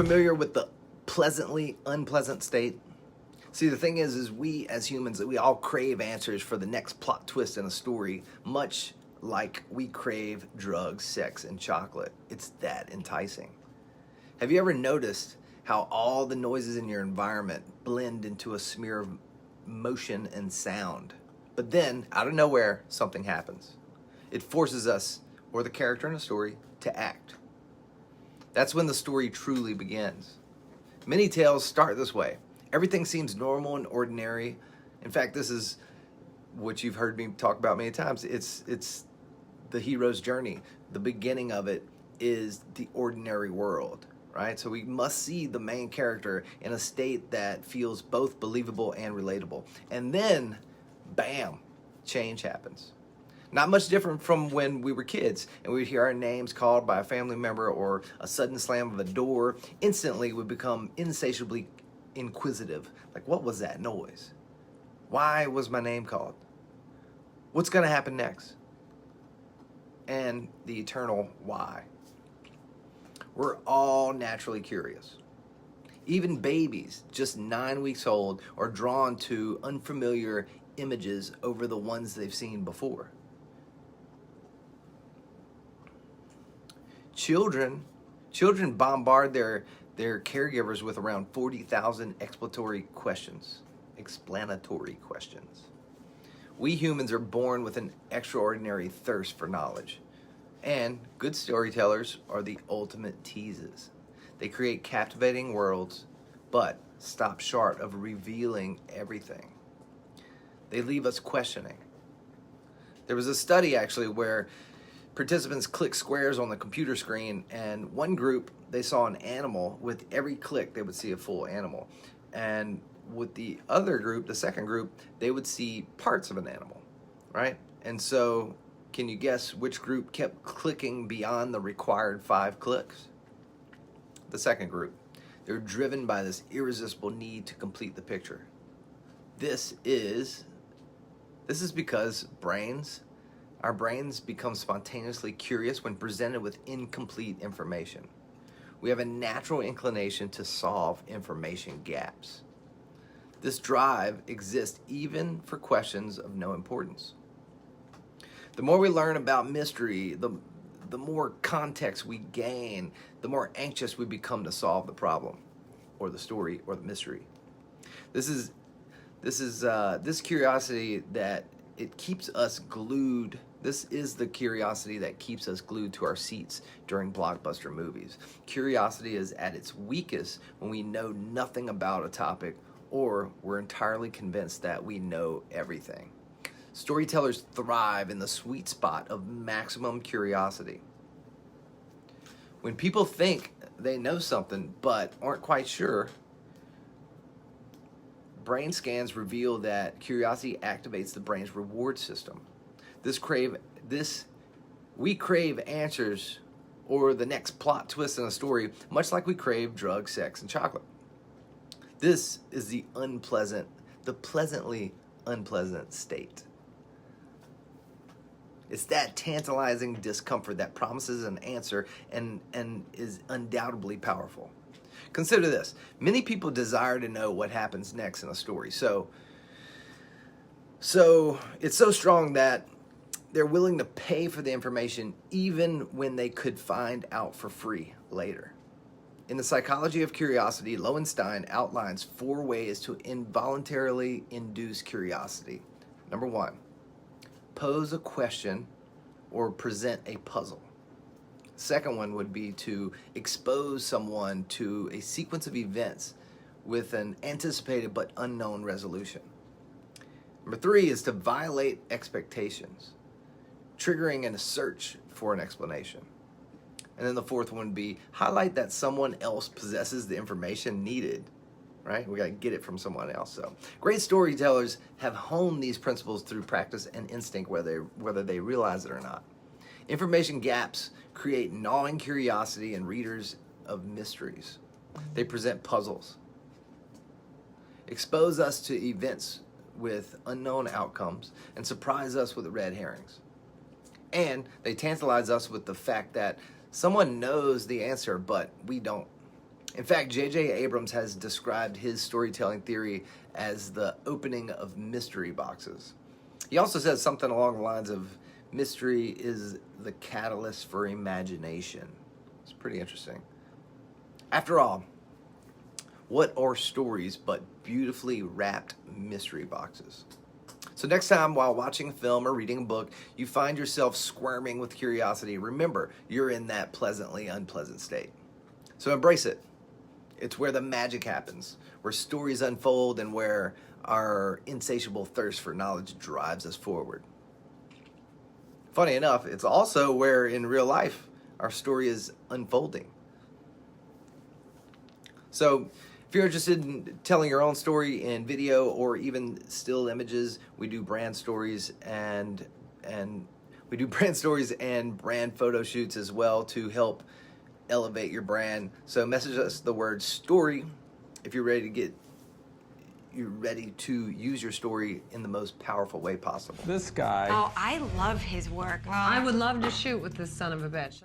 familiar with the pleasantly unpleasant state? See, the thing is we as humans, we all crave answers for the next plot twist in a story, much like we crave drugs, sex, and chocolate. It's that enticing. Have you ever noticed how all the noises in your environment blend into a smear of motion and sound? But then, out of nowhere, something happens. It forces us, or the character in a story, to act. That's when the story truly begins. Many tales start this way. Everything seems normal and ordinary. In fact, this is what you've heard me talk about many times. It's the hero's journey. The beginning of it is the ordinary world, right? So we must see the main character in a state that feels both believable and relatable. And then, bam, change happens. Not much different from when we were kids and we'd hear our names called by a family member or a sudden slam of a door. Instantly, we become insatiably inquisitive. Like, what was that noise? Why was my name called? What's going to happen next? And the eternal why. We're all naturally curious. Even babies, just 9 weeks old, are drawn to unfamiliar images over the ones they've seen before. Children bombard their caregivers with around 40,000 explanatory questions. We humans are born with an extraordinary thirst for knowledge. And good storytellers are the ultimate teases. They create captivating worlds, but stop short of revealing everything. They leave us questioning. There was a study actually where participants clicked squares on the computer screen, and one group, they saw an animal. With every click, they would see a full animal. And with the other group, the second group, they would see parts of an animal, right? And so, can you guess which group kept clicking beyond the required 5 clicks? The second group. They're driven by this irresistible need to complete the picture. This is because our brains become spontaneously curious when presented with incomplete information. We have a natural inclination to solve information gaps. This drive exists even for questions of no importance. The more we learn about mystery, the more context we gain, the more anxious we become to solve the problem, or the story, or the mystery. This curiosity that it keeps us glued. This is the curiosity that keeps us glued to our seats during blockbuster movies. Curiosity is at its weakest when we know nothing about a topic or we're entirely convinced that we know everything. Storytellers thrive in the sweet spot of maximum curiosity. When people think they know something but aren't quite sure, brain scans reveal that curiosity activates the brain's reward system. We crave answers or the next plot twist in a story, much like we crave drugs, sex, and chocolate. This is the pleasantly unpleasant state. It's that tantalizing discomfort that promises an answer and is undoubtedly powerful. Consider this. Many people desire to know what happens next in a story. So it's so strong that they're willing to pay for the information even when they could find out for free later. In The Psychology of Curiosity, Lowenstein outlines 4 ways to involuntarily induce curiosity. Number 1, pose a question or present a puzzle. Second one would be to expose someone to a sequence of events with an anticipated but unknown resolution. Number 3 is to violate expectations, triggering a search for an explanation. And then the 4th one would be highlight that someone else possesses the information needed, right? We got to get it from someone else. So great storytellers have honed these principles through practice and instinct, whether they realize it or not. Information gaps create gnawing curiosity in readers of mysteries. They present puzzles, expose us to events with unknown outcomes, and surprise us with red herrings. And they tantalize us with the fact that someone knows the answer, but we don't. In fact, J.J. Abrams has described his storytelling theory as the opening of mystery boxes. He also says something along the lines of mystery is the catalyst for imagination. It's pretty interesting. After all, what are stories but beautifully wrapped mystery boxes? So next time while watching a film or reading a book, you find yourself squirming with curiosity, remember, you're in that pleasantly unpleasant state. So embrace it. It's where the magic happens, where stories unfold, and where our insatiable thirst for knowledge drives us forward. Funny enough, it's also where in real life our story is unfolding. So if you're interested in telling your own story in video or even still images, we do brand stories and brand photo shoots as well to help elevate your brand. So message us the word story if you're ready to use your story in the most powerful way possible. This guy. Oh, I love his work. Well, I would love to shoot with this son of a bitch.